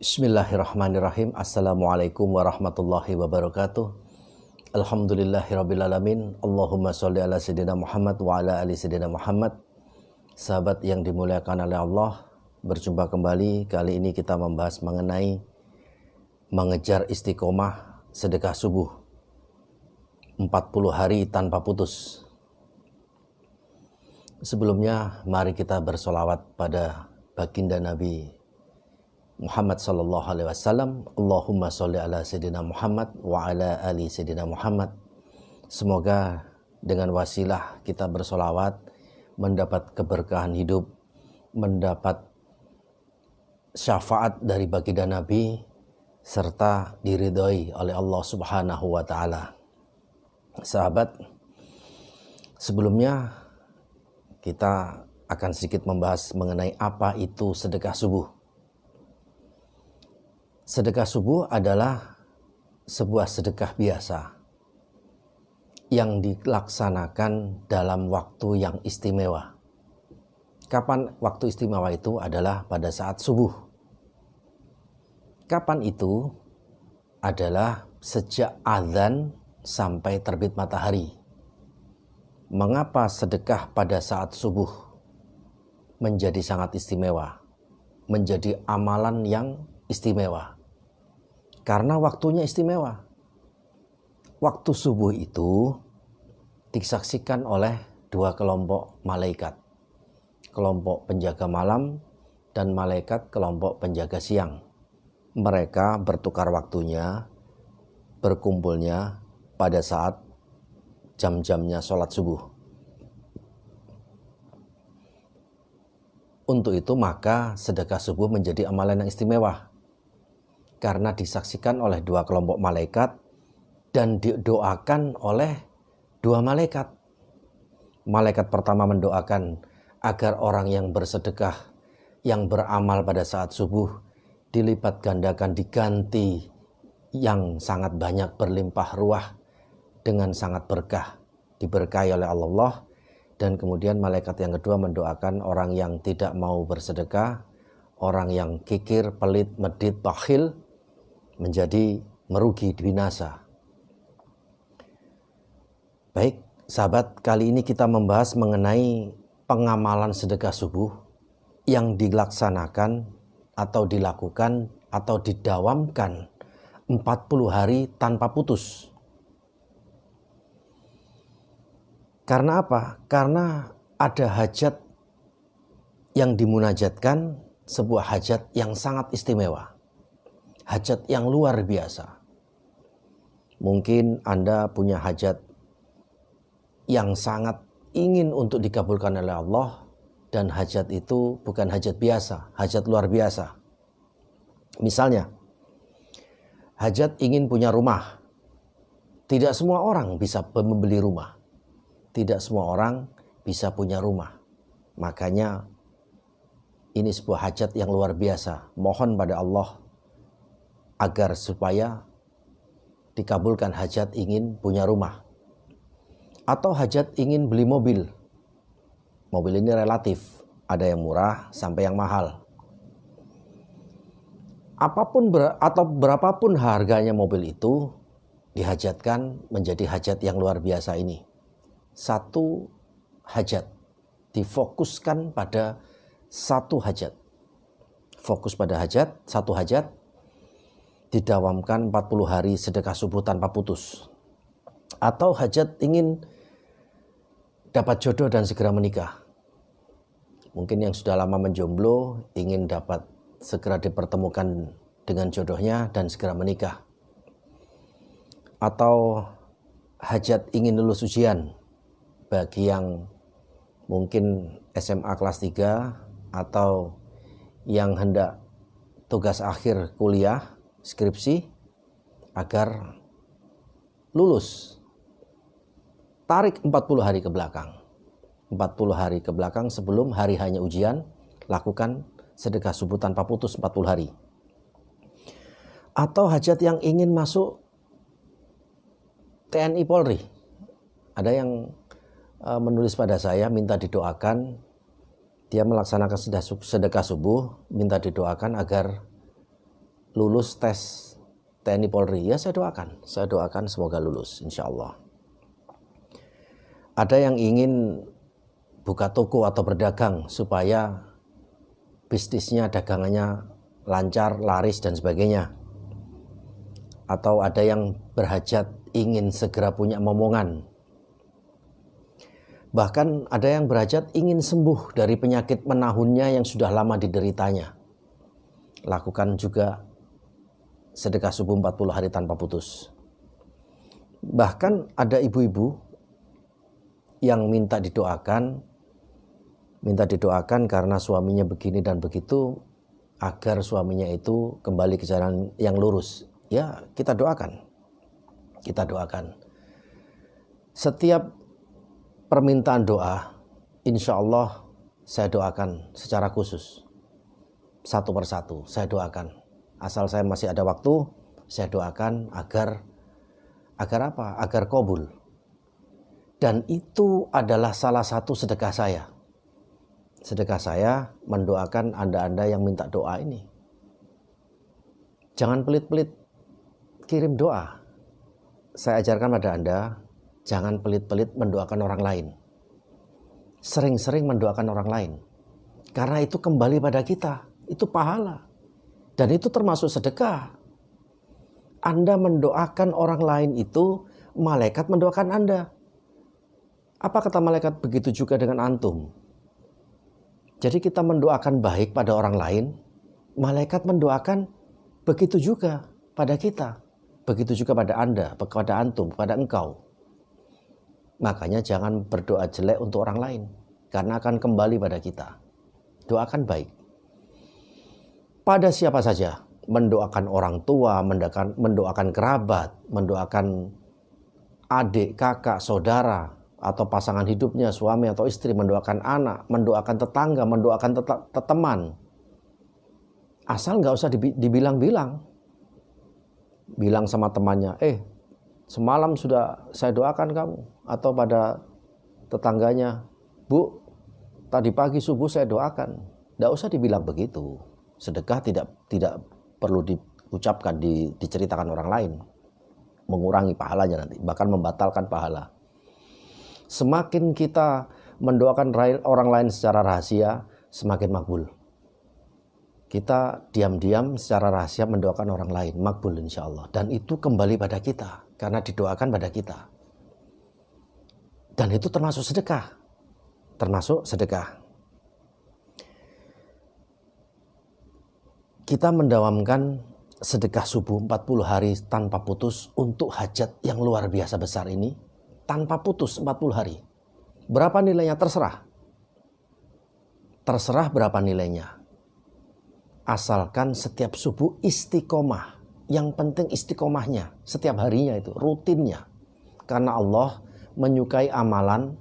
Bismillahirrahmanirrahim. Assalamualaikum warahmatullahi wabarakatuh. Alhamdulillahirrabbilalamin. Allahumma sholli ala sayyidina Muhammad wa ala ali sayyidina Muhammad. Sahabat yang dimuliakan oleh Allah, berjumpa kembali. Kali ini kita membahas mengenai mengejar istiqomah sedekah subuh 40 hari tanpa putus. Sebelumnya mari kita bersolawat pada baginda Nabi Muhammad sallallahu alaihi wasallam. Allahumma sholli ala sayyidina Muhammad wa ala ali sayyidina Muhammad. Semoga dengan wasilah kita bersolawat mendapat keberkahan hidup, mendapat syafaat dari baginda Nabi, serta diridhoi oleh Allah Subhanahu wa taala. Sahabat, sebelumnya kita akan sedikit membahas mengenai apa itu sedekah subuh. Sedekah subuh adalah sebuah sedekah biasa yang dilaksanakan dalam waktu yang istimewa. Kapan waktu istimewa itu? Adalah pada saat subuh. Kapan itu? Adalah sejak azan sampai terbit matahari. Mengapa sedekah pada saat subuh menjadi sangat istimewa? Menjadi amalan yang istimewa. Karena waktunya istimewa. Waktu subuh itu disaksikan oleh dua kelompok malaikat. Kelompok penjaga malam dan malaikat kelompok penjaga siang. Mereka bertukar waktunya, berkumpulnya pada saat jam-jamnya sholat subuh. Untuk itu maka sedekah subuh menjadi amalan yang istimewa. Karena disaksikan oleh dua kelompok malaikat dan didoakan oleh dua malaikat. Malaikat pertama mendoakan agar orang yang bersedekah, yang beramal pada saat subuh dilipat gandakan, diganti yang sangat banyak, berlimpah ruah dengan sangat berkah, diberkahi oleh Allah. Dan kemudian malaikat yang kedua mendoakan orang yang tidak mau bersedekah, orang yang kikir, pelit, medit, bakhil, menjadi merugi, binasa. Baik, sahabat, kali ini kita membahas mengenai pengamalan sedekah subuh yang dilaksanakan atau dilakukan atau didawamkan 40 hari tanpa putus. Karena apa? Karena ada hajat yang dimunajatkan, sebuah hajat yang sangat istimewa. Hajat yang luar biasa. Mungkin Anda punya hajat yang sangat ingin untuk dikabulkan oleh Allah, dan hajat itu bukan hajat biasa, hajat luar biasa. Misalnya, hajat ingin punya rumah. Tidak semua orang bisa membeli rumah. Tidak semua orang bisa punya rumah. Makanya ini sebuah hajat yang luar biasa. Mohon pada Allah agar supaya dikabulkan hajat ingin punya rumah. Atau hajat ingin beli mobil. Mobil ini relatif. Ada yang murah sampai yang mahal. Apapun atau berapapun harganya mobil itu, dihajatkan menjadi hajat yang luar biasa ini. Satu hajat. Difokuskan pada satu hajat. Fokus pada hajat, satu hajat. Didawamkan 40 hari sedekah subuh tanpa putus. Atau hajat ingin dapat jodoh dan segera menikah. Mungkin yang sudah lama menjomblo ingin dapat segera dipertemukan dengan jodohnya dan segera menikah. Atau hajat ingin lulus ujian bagi yang mungkin SMA kelas 3 atau yang hendak tugas akhir kuliah, skripsi, agar lulus. Tarik 40 hari ke belakang. 40 hari ke belakang sebelum hari hanya ujian, lakukan sedekah subuh tanpa putus 40 hari. Atau hajat yang ingin masuk TNI Polri. Ada yang menulis pada saya, minta didoakan. Dia melaksanakan sedekah subuh, minta didoakan agar lulus tes TNI Polri, ya saya doakan semoga lulus insya Allah. Ada yang ingin buka toko atau berdagang supaya bisnisnya, dagangannya lancar, laris dan sebagainya. Atau ada yang berhajat ingin segera punya momongan. Bahkan ada yang berhajat ingin sembuh dari penyakit menahunnya yang sudah lama dideritanya. Lakukan juga sedekah subuh 40 hari tanpa putus. Bahkan ada ibu-ibu yang minta didoakan karena suaminya begini dan begitu, agar suaminya itu kembali ke jalan yang lurus. Ya, kita doakan. Setiap permintaan doa, insya Allah saya doakan secara khusus. Satu persatu saya doakan. Asal saya masih ada waktu, saya doakan agar apa? Agar qabul. Dan itu adalah salah satu sedekah saya. Sedekah saya mendoakan Anda-Anda yang minta doa ini. Jangan pelit-pelit kirim doa. Saya ajarkan pada Anda, jangan pelit-pelit mendoakan orang lain. Sering-sering mendoakan orang lain. Karena itu kembali pada kita, itu pahala. Dan itu termasuk sedekah. Anda mendoakan orang lain itu, malaikat mendoakan Anda. Apa kata malaikat? Begitu juga dengan antum. Jadi kita mendoakan baik pada orang lain, malaikat mendoakan begitu juga pada kita. Begitu juga pada Anda, kepada antum, kepada engkau. Makanya jangan berdoa jelek untuk orang lain, karena akan kembali pada kita. Doakan baik. Pada siapa saja, mendoakan orang tua, mendoakan kerabat, mendoakan adik, kakak, saudara, atau pasangan hidupnya, suami atau istri, mendoakan anak, mendoakan tetangga, mendoakan teman. Asal nggak usah dibilang-bilang. Bilang sama temannya, semalam sudah saya doakan kamu. Atau pada tetangganya, Bu, tadi pagi subuh saya doakan. Nggak usah dibilang begitu. Sedekah tidak perlu diucapkan, diceritakan orang lain. Mengurangi pahalanya nanti, bahkan membatalkan pahala. Semakin kita mendoakan orang lain secara rahasia, semakin makbul. Kita diam-diam secara rahasia mendoakan orang lain, makbul insya Allah. Dan itu kembali pada kita, karena didoakan pada kita. Dan itu termasuk sedekah. Kita mendawamkan sedekah subuh 40 hari tanpa putus untuk hajat yang luar biasa besar ini. Tanpa putus 40 hari. Berapa nilainya? Terserah berapa nilainya. Asalkan setiap subuh istiqomah. Yang penting istiqomahnya. Setiap harinya itu, rutinnya. Karena Allah menyukai amalan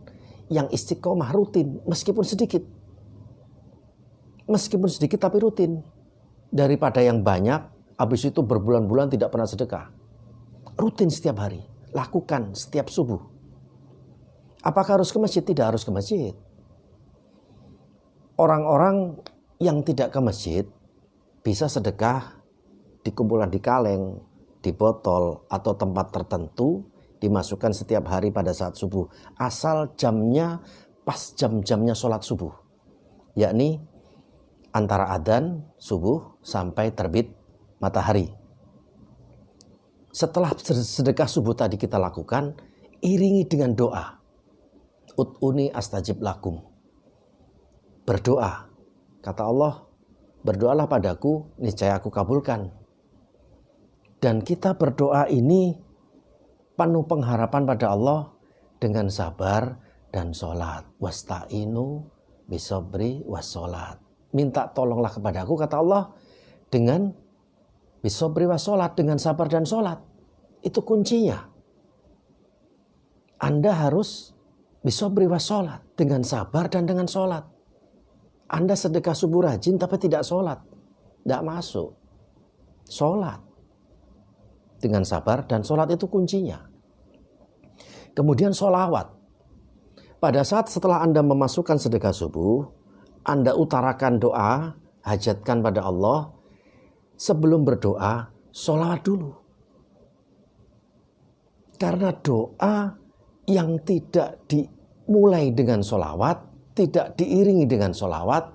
yang istiqomah rutin. Meskipun sedikit tapi rutin. Daripada yang banyak, habis itu berbulan-bulan tidak pernah sedekah. Rutin setiap hari. Lakukan setiap subuh. Apakah harus ke masjid? Tidak harus ke masjid. Orang-orang yang tidak ke masjid bisa sedekah dikumpulan di kaleng, di botol, atau tempat tertentu, dimasukkan setiap hari pada saat subuh. Asal jamnya pas jam-jamnya sholat subuh. Yakni antara adzan subuh sampai terbit matahari. Setelah sedekah subuh tadi kita lakukan, iringi dengan doa. Ud'uni astajib lakum. Berdoa. Kata Allah, berdoalah padaku, niscaya aku kabulkan. Dan kita berdoa ini penuh pengharapan pada Allah dengan sabar dan sholat. Wasta'inu bisobri wassolat. Minta tolonglah kepadaku, kata Allah, dengan bisobri wassolat, dengan sabar dan sholat. Itu kuncinya. Anda harus bisobri wassolat, dengan sabar dan dengan sholat. Anda sedekah subuh rajin tapi tidak sholat. Tidak masuk. Sholat. Dengan sabar dan sholat itu kuncinya. Kemudian sholawat. Pada saat setelah Anda memasukkan sedekah subuh, Anda utarakan doa, hajatkan pada Allah. sebelum berdoa, sholawat dulu. Karena doa yang tidak dimulai dengan sholawat, tidak diiringi dengan sholawat,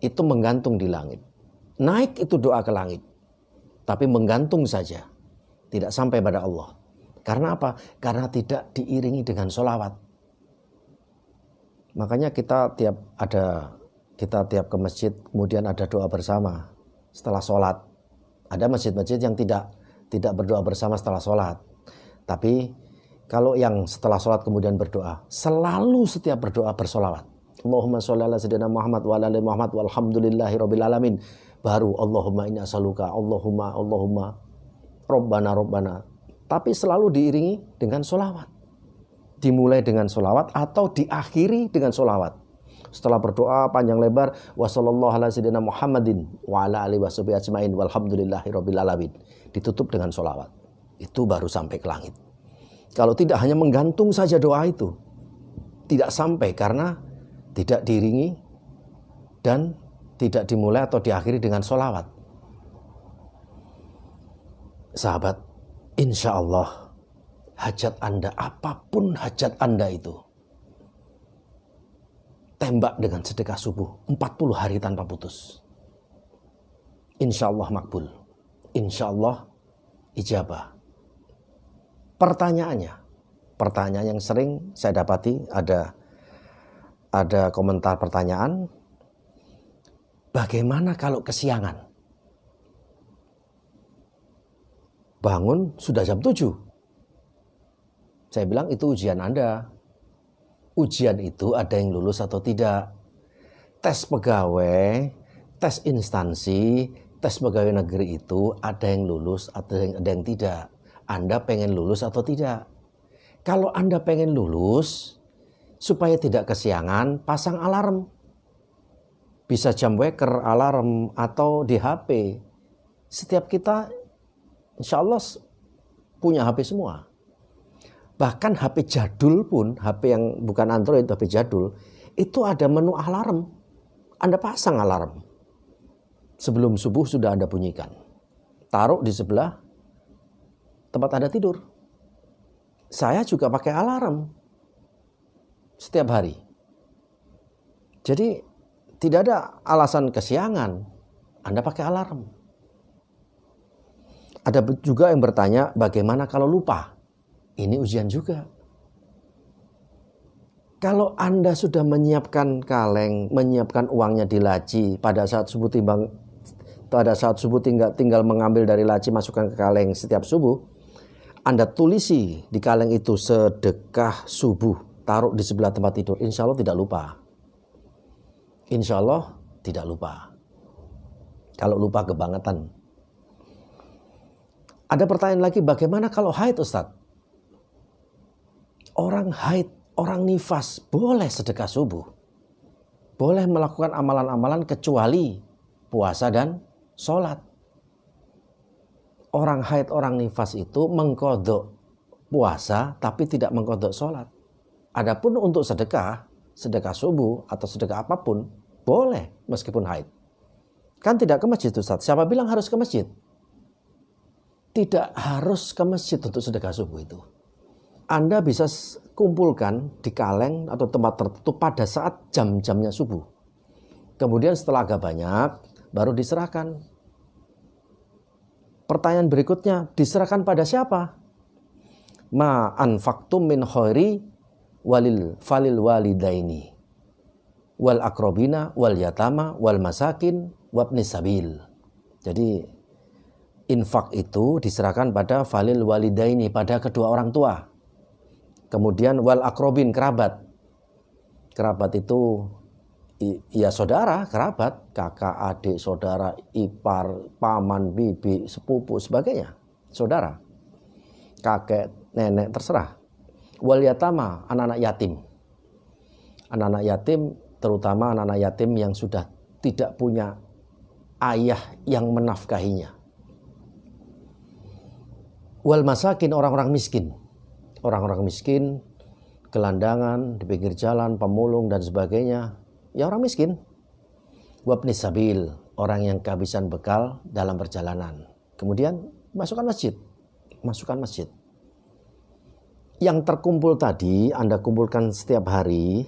itu menggantung di langit. Naik itu doa ke langit, tapi menggantung saja, tidak sampai pada Allah. Karena apa? Karena tidak diiringi dengan sholawat. Makanya kita tiap ke masjid, kemudian ada doa bersama setelah sholat. Ada masjid-masjid yang tidak berdoa bersama setelah sholat. Tapi kalau yang setelah sholat kemudian berdoa, selalu setiap berdoa bersolawat. Allahumma sholli ala sayyidina Muhammad wa ala ali Muhammad walhamdulillahi rabbil alamin. Baru Allahumma inni as'aluka, Allahumma Rabbana. Tapi selalu diiringi dengan sholawat. Dimulai dengan sholawat atau diakhiri dengan sholawat. Setelah berdoa panjang lebar, wa sallallahu ala sayyidina Muhammadin wa ala alihi washabihi ajmain walhamdulillahi rabbil alamin. Ditutup dengan sholawat. Itu baru sampai ke langit. Kalau tidak, hanya menggantung saja doa itu, tidak sampai karena tidak diiringi dan tidak dimulai atau diakhiri dengan sholawat. Sahabat, insya Allah hajat Anda, apapun hajat Anda itu, tembak dengan sedekah subuh 40 hari tanpa putus. Insya Allah makbul. Insya Allah ijabah. Pertanyaan yang sering saya dapati, ada komentar pertanyaan, bagaimana kalau kesiangan? Bangun sudah jam 7. Saya bilang itu ujian Anda. Ujian itu ada yang lulus atau tidak. Tes pegawai, tes instansi, tes pegawai negeri itu ada yang lulus, ada yang tidak. Anda pengen lulus atau tidak? Kalau Anda pengen lulus, supaya tidak kesiangan, pasang alarm. Bisa jam waker, alarm, atau di HP. Setiap kita, insya Allah punya HP semua. Bahkan HP jadul pun, HP yang bukan Android, HP jadul, itu ada menu alarm. Anda pasang alarm. Sebelum subuh sudah Anda bunyikan. Taruh di sebelah tempat Anda tidur. Saya juga pakai alarm setiap hari. Jadi tidak ada alasan kesiangan. Anda pakai alarm. Ada juga yang bertanya, bagaimana kalau lupa? Ini ujian juga. Kalau Anda sudah menyiapkan kaleng, menyiapkan uangnya di laci, pada saat subuh tinggal mengambil dari laci, masukkan ke kaleng setiap subuh, Anda tulisi di kaleng itu sedekah subuh, taruh di sebelah tempat tidur, insya Allah tidak lupa. Insya Allah tidak lupa. Kalau lupa kebangetan. Ada pertanyaan lagi, bagaimana kalau haid, Ustadz? Orang haid, orang nifas boleh sedekah subuh. Boleh melakukan amalan-amalan kecuali puasa dan sholat. Orang haid, orang nifas itu mengkodok puasa tapi tidak mengkodok sholat. Adapun untuk sedekah subuh atau sedekah apapun, boleh meskipun haid. Kan tidak ke masjid, Ustaz. Siapa bilang harus ke masjid? Tidak harus ke masjid untuk sedekah subuh itu. Anda bisa kumpulkan di kaleng atau tempat tertentu pada saat jam-jamnya subuh. Kemudian setelah agak banyak, baru diserahkan. Pertanyaan berikutnya, diserahkan pada siapa? Ma anfaqtum min khairi falil walidaini wal akrobina wal yatama wal masakin wabnis sabil. Jadi infak itu diserahkan pada falil walidaini, pada kedua orang tua. Kemudian wal akrobin, kerabat. Kerabat itu ya saudara, kerabat, kakak, adik, saudara, ipar, paman, bibi, sepupu, sebagainya. Saudara, kakek, nenek, terserah. Wal yatama, anak-anak yatim. Anak-anak yatim, terutama anak-anak yatim yang sudah tidak punya ayah yang menafkahinya. Wal masakin, orang-orang miskin. Orang-orang miskin, gelandangan, di pinggir jalan, pemulung, dan sebagainya. Ya orang miskin. Wabnis sabil, orang yang kehabisan bekal dalam perjalanan. Kemudian masukkan masjid. Yang terkumpul tadi Anda kumpulkan setiap hari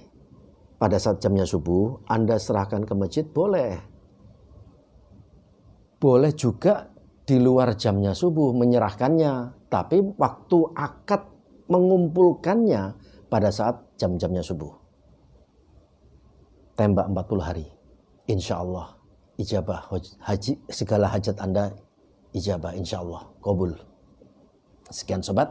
pada saat jamnya subuh, Anda serahkan ke masjid, boleh. Boleh juga di luar jamnya subuh menyerahkannya, tapi waktu akad mengumpulkannya pada saat jam-jamnya subuh. Tembak 40 hari. Insya Allah ijabah haji, segala hajat Anda ijabah, insya Allah qabul. Sekian sobat,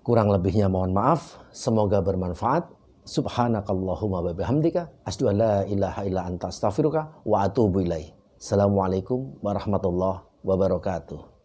kurang lebihnya mohon maaf, semoga bermanfaat. Subhanakallahumma wa bihamdika asyhadu an la ilaha illa anta astaghfiruka wa atubu ilaik. Assalamualaikum warahmatullahi wabarakatuh.